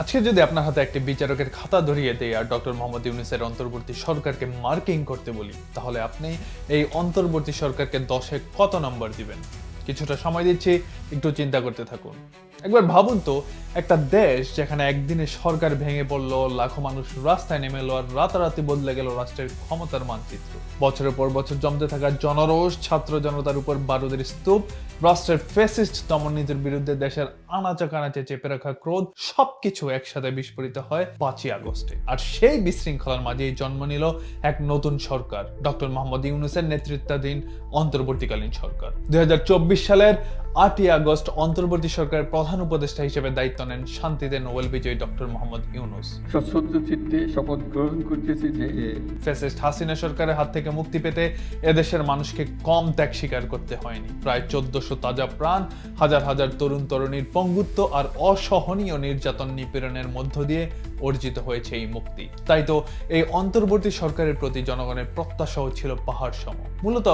আজকে যদি আপনার হাতে একটি বিচারকের খাতা ধরিয়ে দেয় আর ডক্টর মোহাম্মদ ইউনূসের অন্তর্বর্তী সরকারকে মার্কিং করতে বলি, তাহলে আপনি এই অন্তর্বর্তী সরকারকে 10-এ কত নম্বর দিবেন? কিছুটা সময় দিচ্ছি, একটু চিন্তা করতে থাকুন। একবার ভাবুন তো, একটা দেশ যেখানে একদিনে সরকার ভেঙে পড়লো, লাখো মানুষ রাস্তায় নেমে এলো আর রাতারাতি বদলে গেল রাষ্ট্রের ক্ষমতার মানচিত্র। বছরের পর বছর জমতে থাকা জনরোষ, ছাত্র জনতার উপর বারুদের স্তূপ, রাষ্ট্রের ফ্যাসিস্ট দমননীতির বিরুদ্ধে দেশের আনাচে কানাচে চেপে রাখা ক্রোধ, সবকিছু একসাথে বিস্ফোরিত হয় 5ই আগস্টে। আর সেই বিশৃঙ্খলার মাঝেই জন্ম নিল এক নতুন সরকার, ডক্টর মোহাম্মদ ইউনূসের নেতৃত্বাধীন অন্তর্বর্তীকালীন সরকার। 2024 সালের 8ই আগস্ট অন্তর্বর্তী সরকারের প্রধান উপদেষ্টা হিসেবে দায়িত্ব নেন শান্তিতে নোবেল বিজয়ী ডক্টর মোহাম্মদ ইউনূস। সশ্রদ্ধ চিত্তে শপথ গ্রহণ করতেছি যে ফ্যাসিস্ট হাসিনা সরকারের হাত থেকে মুক্তি পেতে এদেশের মানুষকে কম ত্যাগ স্বীকার করতে হয়নি। প্রায় 1400 তাজা প্রাণ, হাজার হাজার তরুণ তরুণীর পঙ্গুত্ব আর অসহনীয় নির্যাতন নিপীড়নের মধ্য দিয়ে অর্জিত হয়েছে এই মুক্তি। তাই তো এই অন্তর্বর্তী সরকারের প্রতি জনগণের প্রত্যাশাও ছিল পাহাড় সম। মূলত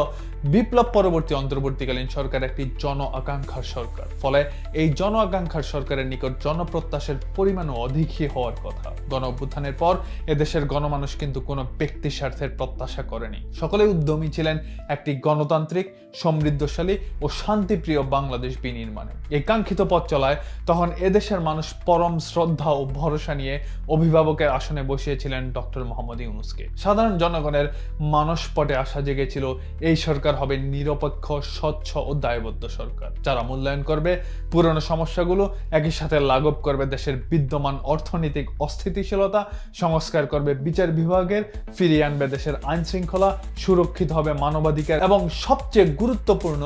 বিপ্লব পরবর্তী অন্তর্বর্তীকালীন সরকার একটি জন আকাঙ্ক্ষার সরকার, ফলে এই জন আকাঙ্ক্ষার সরকারের নিকট জনপ্রত্যাশার পরিমাণও অধিকই হওয়ার কথা। গণ অভ্যুত্থানের পর এদেশের গণমানুষ কিন্তু কোনো ব্যক্তি স্বার্থের প্রত্যাশা করেনি। সকলে উদ্যমী ছিলেন একটি গণতান্ত্রিক, সমৃদ্ধশালী ও শান্তিপ্রিয় বাংলাদেশ বিনির্মাণে। এই কাঙ্ক্ষিত পথ চলায় তখন এদেশের মানুষ পরম শ্রদ্ধা ও ভরসা নিয়ে অভিভাবকের আসনে বসিয়েছিলেন ডক্টর মোহাম্মদ ইউনূসকে। সাধারণ জনগণের মানসপটে আশা জেগেছিল এই সরকার হবে নিরপেক্ষ, স্বচ্ছ ও দায়বদ্ধ সরকার, যারা মূল্যায়ন করবে পুরনো সমস্যাগুলো, একই সাথে লাঘব করবে দেশের বিদ্যমান অর্থনৈতিক অস্থিতিশীলতা, সংস্কার করবে বিচার বিভাগের, ফিরিয়ে আনবে দেশের আইন শৃঙ্খলা, সুরক্ষিত হবে মানবাধিকার এবং সবচেয়ে গুরুত্বপূর্ণ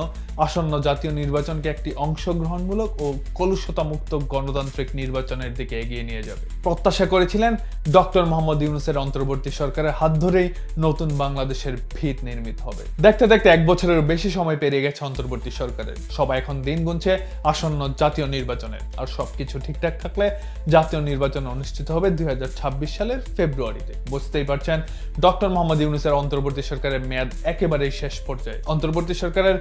আসন্ন জাতীয় নির্বাচনকে একটি অংশগ্রহণমূলক ও কলুষতা মুক্ত গণতান্ত্রিক নির্বাচনের দিকে এগিয়ে নিয়ে যাবে। প্রত্যাশা করেছিলেন ডক্টর মোহাম্মদ ইউনূসের অন্তর্বর্তী সরকারের হাত ধরেই নতুন বাংলাদেশের ভিত নির্মিত হবে। দেখতে দেখতে 1 বছরের বেশি সময় পেরিয়ে গেছে অন্তর্বর্তী সরকারের। সবাই এখন দিন গুনছে আসন্ন জাতীয় নির্বাচনের। আর সবকিছু ঠিকঠাক থাকলে জাতীয় নির্বাচন অনুষ্ঠিত হবে 2026 সালের ফেব্রুয়ারিতে। বুঝতেই পারছেন, ডক্টর মোহাম্মদ ইউনূসের অন্তর্বর্তী সরকারের মেয়াদ একেবারেই শেষ পর্যায়ে। অন্তর্বর্তী সরকারের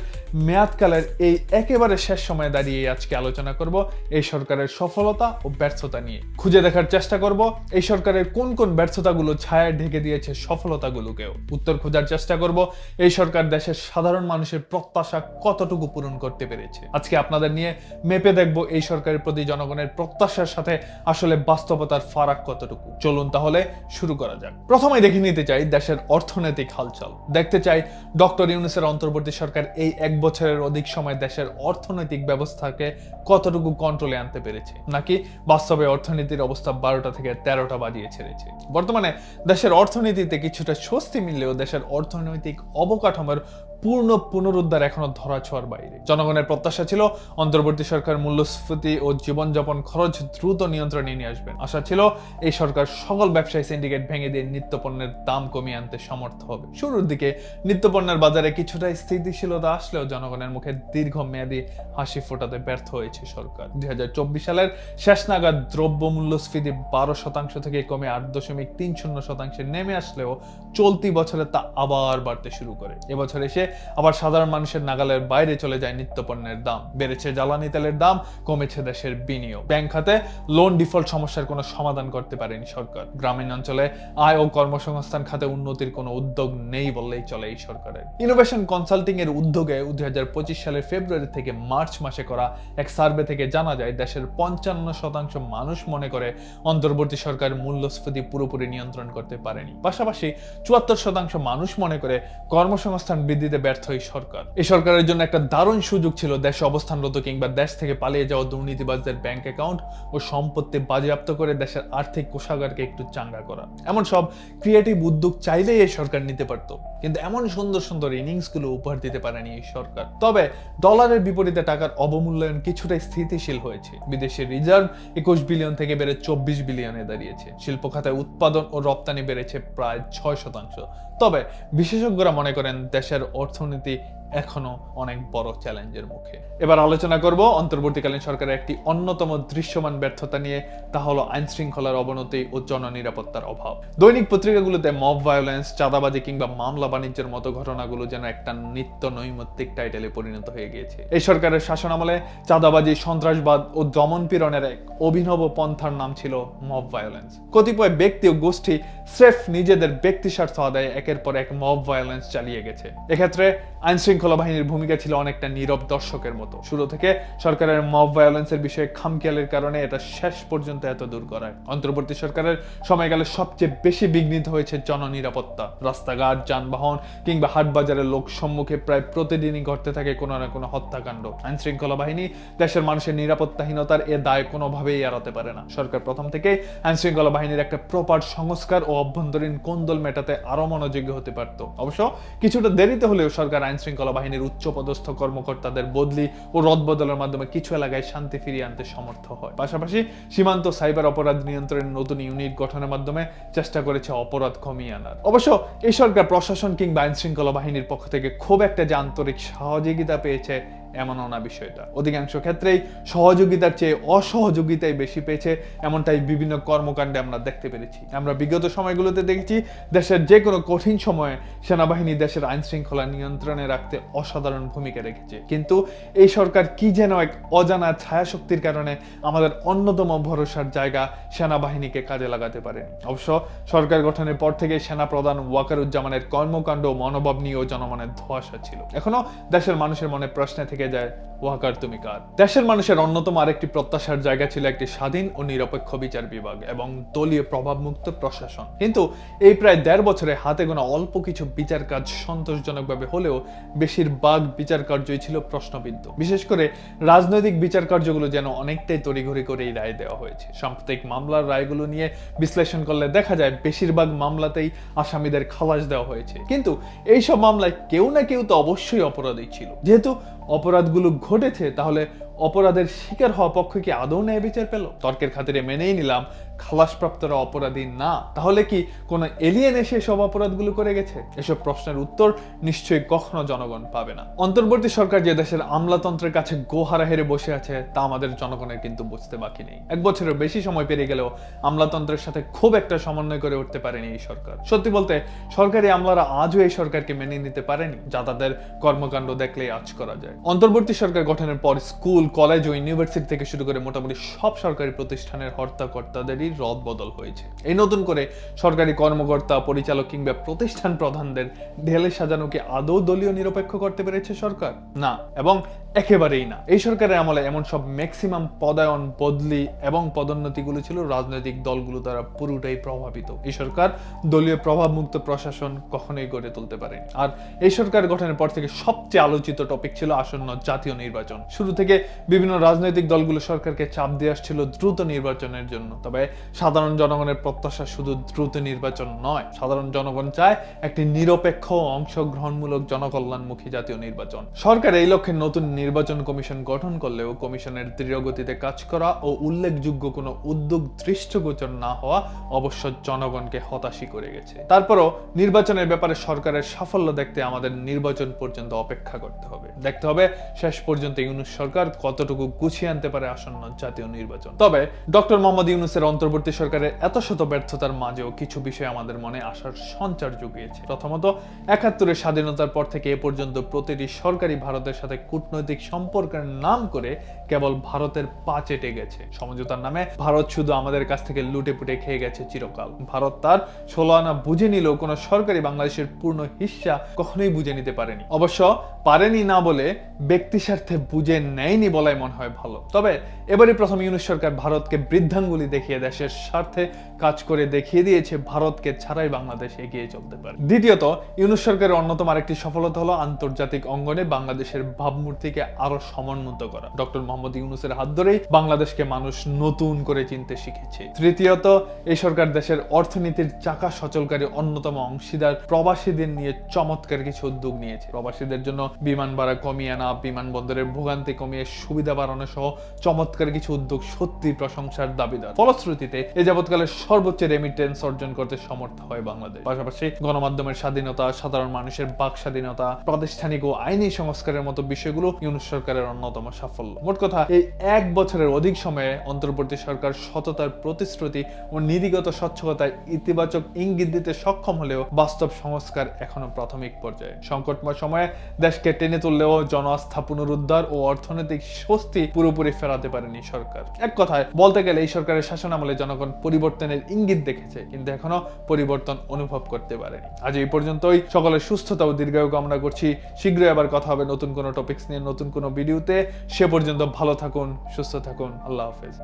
মেয়াদকালের এই একেবারে শেষ সময়ে দাঁড়িয়ে আজকে আলোচনা করব এই সরকারের সফলতা ও ব্যর্থতা নিয়ে। খুঁজে দেখার চেষ্টা করব এই সরকারের কোন কোন ব্যর্থতাগুলো ছায়ায় ঢেকে দিয়েছে সফলতাগুলোকেও। উত্তর খোঁজার চেষ্টা করব এই সরকার দেশের সাধারণ মানুষের প্রত্যাশা কতটুকু পূরণ করতে পেরেছে। আজকে আপনাদের নিয়ে মেপে দেখব এই সরকারের প্রতি জনগণের প্রত্যাশার সাথে আসলে বাস্তবতার ফারাক কতটুকু। চলুন তাহলে শুরু করা যাক। প্রথমে দেখে নিতে চাই দেশের অর্থনৈতিক হালচাল। দেখতে চাই ডক্টর ইউনূসের অন্তর্বর্তী সরকার এই 1 বছরের অধিক সময় দেশের অর্থনৈতিক ব্যবস্থাকে কতটুকু কন্ট্রোলে আনতে পেরেছে, নাকি বাস্তবে অর্থনীতির অবস্থা 12টা থেকে 13টা বাজিয়ে ছেড়েছে। বর্তমানে দেশের অর্থনীতিতে কিছুটা স্বস্তি মিললেও দেশের অর্থনৈতিক অবকাঠামোর পূর্ণ পুনরুদ্ধার এখনো ধরাছোঁয়ার বাইরে। জনগণের প্রত্যাশা ছিল অন্তর্বর্তী সরকার মূল্যস্ফীতি ও জীবনযাপন খরচ দ্রুত নিয়ন্ত্রণে নিয়ে আসবেন। আশা ছিল এই সরকার সকল ব্যবসায়ী সিন্ডিকেট ভেঙে দিয়ে নিত্যপণ্যের দাম কমিয়ে আনতে সমর্থ হবে। শুরুর দিকে নিত্যপণ্যের বাজারে কিছুটা স্থিতিশীলতা আসলেও জনগণের মুখে দীর্ঘমেয়াদী হাসি ফোটাতে ব্যর্থ হয়েছে সরকার। 2024 সালের শেষ নাগাদ দ্রব্য মূল্যস্ফীতি 12% থেকে কমে 8.30% নেমে আসলেও চলতি বছরে তা আবার বাড়তে শুরু করে। এবছর এসে আবার সাধারণ মানুষের নাগালের বাইরে চলে যায় নিত্যপণ্যের দাম। বেড়েছে জ্বালানি তেলের দাম, কমেছে দেশের বিনিয়োগ। ব্যাংক খাতে লোন ডিফল্ট সমস্যার কোনো সমাধান করতে পারেনি সরকার। গ্রামীণ অঞ্চলে আয় ও কর্মসংস্থান খাতে উন্নতির কোনো উদ্যোগ নেই বললেই চলে এই সরকারের। ইনোভেশন কনসাল্টিং এর উদ্যোগে 2025 সালের ফেব্রুয়ারি থেকে মার্চ মাসে করা এক সার্ভে থেকে জানা যায় দেশের 55% মানুষ মনে করে অন্তর্বর্তী সরকার মূল্যস্ফীতি পুরোপুরি নিয়ন্ত্রণ করতে পারেনি। পাশাপাশি 74% মানুষ মনে করে কর্মসংস্থান বৃদ্ধিতে ব্যর্থ এই সরকার। এই সরকারের জন্য একটা দারুণ সুযোগ ছিল দেশে অবস্থানরত কিংবা দেশ থেকে পালিয়ে যাওয়া দুর্নীতিবাজদের ব্যাংক অ্যাকাউন্ট ও সম্পত্তি বাজেয়াপ্ত করে দেশের আর্থিক কোষাগারকে একটু চাঙ্গা করা। এমন সব ক্রিয়েটিভ উদ্যোগ চাইলেই এই সরকার নিতে পারত, কিন্তু এমন সুন্দর সুন্দর ইনিংস গুলো উপহার দিতে পারেনি এই সরকার। তবে ডলারের বিপরীতে টাকার অবমূল্যায়ন কিছুটা স্থিতিশীল হয়েছে। বিদেশি রিজার্ভ 21 বিলিয়ন থেকে বেড়ে 24 বিলিয়নে দাঁড়িয়েছে। শিল্প খাতে উৎপাদন ও রপ্তানি বেড়েছে প্রায় 6%। তবে বিশেষজ্ঞরা মনে করেন দেশের অর্থনীতি এখনো অনেক বড় চ্যালেঞ্জের মুখে। এবার আলোচনা করব অন্তর্বর্তীকালীন সরকারের একটি অন্যতম দৃশ্যমান ব্যর্থতা নিয়ে, তা হলো আইন শৃঙ্খলার অবনতি ও জননিরাপত্তার অভাব। দৈনিক পত্রিকাগুলোতে মব ভায়োলেন্স, চাঁদাবাজি কিংবা মামলা বাণিজ্যের মতো ঘটনাগুলো যেন একটা নিত্য নৈমিত্তিক টাইটেলে পরিণত হয়ে গিয়েছে। এই সরকারের শাসনামলে চাঁদাবাজি, সন্ত্রাসবাদ ও দমন পীড়নের এক অভিনব পন্থার নাম ছিল মব ভায়োলেন্স। কতিপয় ব্যক্তি ও গোষ্ঠী স্রেফ নিজেদের ব্যক্তি স্বার্থ আদায়ে একের পর এক মব ভায়োলেন্স চালিয়ে গেছে। এক্ষেত্রে আইন শৃঙ্খলা বাহিনীর ভূমিকা ছিল অনেকটা নীরব দর্শকের মতো। শুরু থেকে সরকারের মব ভায়োলেন্সের বিষয়ে খামখেয়ালির কারণে এটা শেষ পর্যন্ত এত দূর করায়। অন্তর্বর্তী সরকারের সময়কালে সবচেয়ে বেশি বিঘ্নিত হয়েছে জননিরাপত্তা। রাস্তাঘাট, যানবাহন কিংবা হাটবাজারের লোক সম্মুখে প্রায় প্রতিদিনই ঘটতে থাকে কোনো না কোনো হত্যাকাণ্ড। আইন শৃঙ্খলা বাহিনী দেশের মানুষের নিরাপত্তাহীনতার এ দায় কোনোভাবেই এড়াতে পারে না। সরকার প্রথম থেকেই আইন শৃঙ্খলা বাহিনীর একটা প্রপার সংস্কার ও অভ্যন্তরীণ কোন্দল মেটাতে আরো মনোযোগী হতে পারত। অবশ্য কিছুটা দেরিতে হলেও সরকার আইন শৃঙ্খলা বাহিনীর উচ্চপদস্থ কর্মকর্তাদের বদলি ও রদবদলের মাধ্যমে কিছু এলাকায় শান্তি ফিরিয়ে আনতে সমর্থ হয়। পাশাপাশি সীমান্ত সাইবার অপরাধ নিয়ন্ত্রণের নতুন ইউনিট গঠনের মাধ্যমে চেষ্টা করেছে অপরাধ কমিয়ে আনার। অবশ্য এই সরকার প্রশাসন কিংবা আইন শৃঙ্খলা বাহিনীর পক্ষ থেকে খুব একটা যে আন্তরিক সহযোগিতা পেয়েছে এমনও না বিষয়টা। অধিকাংশ ক্ষেত্রেই সহযোগিতার চেয়ে অসহযোগিতাই বেশি পেয়েছে, এমনটাই বিভিন্ন কর্মকাণ্ডে আমরা দেখতে পেরেছি। আমরা বিগত সময়গুলোতে দেখেছি দেশের যে কোনো কঠিন সময়ে সেনাবাহিনী দেশের আইন শৃঙ্খলা নিয়ন্ত্রণে রাখতে অসাধারণ ভূমিকা রেখেছে। কিন্তু এই সরকার কি যেন এক অজানা ছায়াশক্তির কারণে আমাদের অন্যতম ভরসার জায়গা সেনাবাহিনীকে কাজে লাগাতে পারেনি। অবশ্য সরকার গঠনের পর থেকে সেনা প্রধান ওয়াকারুজ্জামানের কর্মকাণ্ড ও মনোভাব নিয়েও জনমনের ধোঁয়াশা ছিল। এখনো দেশের মানুষের মনে প্রশ্নে থেকে যায়, ওয়াকার তুমি কার? দেশের মানুষের অন্যতম আরেকটি প্রত্যাশার জায়গা ছিল একটি স্বাধীন ও নিরপেক্ষ বিচার বিভাগ এবং দলীয় প্রভাবমুক্ত প্রশাসন। কিন্তু এই প্রায় ১.৫ বছরে হাতে গোনা অল্প কিছু বিচার কাজ সন্তোষজনকভাবে হলেও বেশিরভাগ বিচার কার্যই ছিল প্রশ্নবিদ্ধ। বিশেষ করে রাজনৈতিক বিচার কার্যগুলো যেন অনেকটাই তড়িঘড়ি করে এই রায় দেওয়া হয়েছে। সাম্প্রতিক মামলার রায়গুলো নিয়ে বিশ্লেষণ করলে দেখা যায় বেশিরভাগ মামলাতেই আসামিদের খালাস দেওয়া হয়েছে। কিন্তু এইসব মামলায় কেউ না কেউ তো অবশ্যই অপরাধী ছিল। যেহেতু অপরাধগুলো ঘটেছে, তাহলে অপরাধের শিকার হওয়া পক্ষ কি আদৌ ন্যায় বিচার পেল? তর্কের খাতিরে মেনেই নিলাম খালাসপ্রাপ্তরা অপরাধী না, তাহলে কি কোনো এলিয়েন এসে সব অপরাধগুলো করে গেছে? এসব প্রশ্নের উত্তর নিশ্চয়ই কখনো জনগণ পাবে না। অন্তর্বর্তী সরকার যে দেশের আমলাতন্ত্রের কাছে গোহারা হেরে বসে আছে তা আমাদের জনগণের কিন্তু বুঝতে বাকি নেই। ১ বছরের বেশি সময় পেরিয়ে গেলেও আমলাতন্ত্রের সাথে খুব একটা সমন্বয় করে উঠতে পারেনি এই সরকার। সত্যি বলতে সরকারি আমলারা আজও এই সরকারকে মেনে নিতে পারেনি, যা তাদের কর্মকাণ্ড দেখলেই আঁচ করা যায়। অন্তর্বর্তী সরকার গঠনের পর স্কুল, কলেজ ও ইউনিভার্সিটি থেকে শুরু করে মোটামুটি সব সরকারি প্রতিষ্ঠানের হর্তাকর্তাদেরই রদ বদল হয়েছে। এই নতুন করে সরকারি কর্মকর্তা, পরিচালক কিংবা প্রতিষ্ঠান প্রধানদের ঢেলে সাজানো কি আদৌ দলীয় নিরপেক্ষ করতে পেরেছে সরকার? না, এবং একেবারেই না। এই সরকারের আমলে এমন সব ম্যাক্সিমাম পদায়ন, বদলি এবং পদোন্নতিগুলো ছিল রাজনৈতিক দলগুলো দ্বারা পুরোটাই প্রভাবিত। এই সরকার দলীয় প্রভাবমুক্ত প্রশাসন কখনোই গড়ে তুলতে পারেনি। আর এই সরকার গঠনের পর থেকে সবচেয়ে আলোচিত টপিক ছিল আসন্ন জাতীয় নির্বাচন। শুরু থেকে বিভিন্ন রাজনৈতিক দলগুলো সরকারকে চাপ দিয়ে আসছিল দ্রুত নির্বাচনের জন্য। তবে সাধারণ জনগণের প্রত্যাশা শুধু দ্রুত নির্বাচন নয়, সাধারণ জনগণ চায় একটি নিরপেক্ষ, অংশগ্রহণমূলক, জনকল্যাণমুখী জাতীয় নির্বাচন। সরকার এই লক্ষ্যে নতুন নির্বাচন কমিশন গঠন করলেও কমিশনের দৃঢ়গতিতে কাজ করা ও উল্লেখযোগ্য কোনো উদ্যোগ দৃষ্টগোচর না হওয়া অবশ্য জনগণকে হতাশই করে গেছে। তারপরও নির্বাচনের ব্যাপারে সরকারের সাফল্য দেখতে আমাদের নির্বাচন পর্যন্ত অপেক্ষা করতে হবে। দেখতে হবে শেষ পর্যন্ত ইউনূস সরকার কতটুকু গুছিয়ে আনতে পারে আসন্ন জাতীয় নির্বাচন। তবে ডক্টর মোহাম্মদ ইউনূসের অন্তর্বর্তী সরকারের এত শত ব্যর্থতার মাঝেও কিছু বিষয় আমাদের মনে আশার সঞ্চার জুগিয়েছে। প্রথমত, ৭১-এর স্বাধীনতার পর থেকে এ পর্যন্ত প্রতিটি সরকারি ভারতের সাথে কূটনৈতিক সম্পর্কের নাম করে কেবল ভারতের পা চেটে গেছে। সমঝোতার নামে ভারত শুধু আমাদের কাছ থেকে লুটে পুটে খেয়ে গেছে চিরকাল। ভারত তার ১৬ আনা বুঝে নিলেও কোনো সরকারি বাংলাদেশের পূর্ণ হিস্সা কখনোই বুঝে নিতে পারেনি। অবশ্য পারেনি না বলে ব্যক্তি স্বার্থে বুঝে নেয়নি বলাই মনে হয় ভালো। তবে এবারই প্রথম ইউনূস সরকার ভারতকে বৃদ্ধাঙ্গুলি দেখিয়ে দেশের স্বার্থে কাজ করে দেখিয়ে দিয়েছে ভারতকে ছাড়াই বাংলাদেশ এগিয়ে চলতে পারে। দ্বিতীয়ত, ইউনূস সরকারের অন্যতম আরেকটি সফলতা হলো আন্তর্জাতিক অঙ্গনে বাংলাদেশের ভাবমূর্তিকে আরো সমুন্নত করা। ডক্টর মোহাম্মদ ইউনূসের হাত ধরেই বাংলাদেশকে মানুষ নতুন করে চিনতে শিখেছে। তৃতীয়ত, এই সরকার দেশের অর্থনীতির চাকা সচলকারী অন্যতম অংশীদার প্রবাসীদের নিয়ে চমৎকার কিছু উদ্যোগ নিয়েছে। প্রবাসীদের জন্য বিমান ভাড়া কমিয়ে আনা, বিমানবন্দরের ভোগান্তি কমিয়ে সুবিধা বাড়ানো সহ চমৎকার কিছু উদ্যোগ সত্যি প্রশংসার দাবিদার। ফলশ্রুতিতে এ যাবৎকালে সর্বোচ্চ রেমিটেন্স অর্জন করতে সমর্থ হয় বাংলাদেশ। পাশাপাশি গণমাধ্যমের স্বাধীনতা, সাধারণ মানুষের বাক স্বাধীনতা, প্রাতিষ্ঠানিক ও আইনি সংস্কারের মতো বিষয়গুলো ইউনূস সরকারের অন্যতম সাফল্য। মোট কথা, এই 1 বছরের অধিক সময়ে অন্তর্বর্তী সরকার সততার প্রতিশ্রুতি ও নীতিগত স্বচ্ছতায় ইতিবাচক ইঙ্গিত দিতে সক্ষম হলেও বাস্তব সংস্কার এখনো প্রাথমিক পর্যায়ে। সংকটময় সময়ে দেশকে টেনে তুললেও জনআস্থা পুনরুদ্ধার ও অর্থনৈতিক স্বস্তি পুরোপুরি ফেরাতে পারেনি সরকার। এক কথায় বলতে গেলে এই সরকারের শাসনামলে জনগণ পরিবর্তনের ইঙ্গিত দেখেছে, কিন্তু এখনো পরিবর্তন অনুভব করতে পারেনি। আজ এই পর্যন্তই। সকলের সুস্থতা ও দীর্ঘায়ু কামনা করছি। শীঘ্রই আবার কথা হবে নতুন কোনো টপিকস নিয়ে, নতুন কোনো ভিডিওতে। সে পর্যন্ত ভালো থাকুন, সুস্থ থাকুন। আল্লাহ হাফেজ।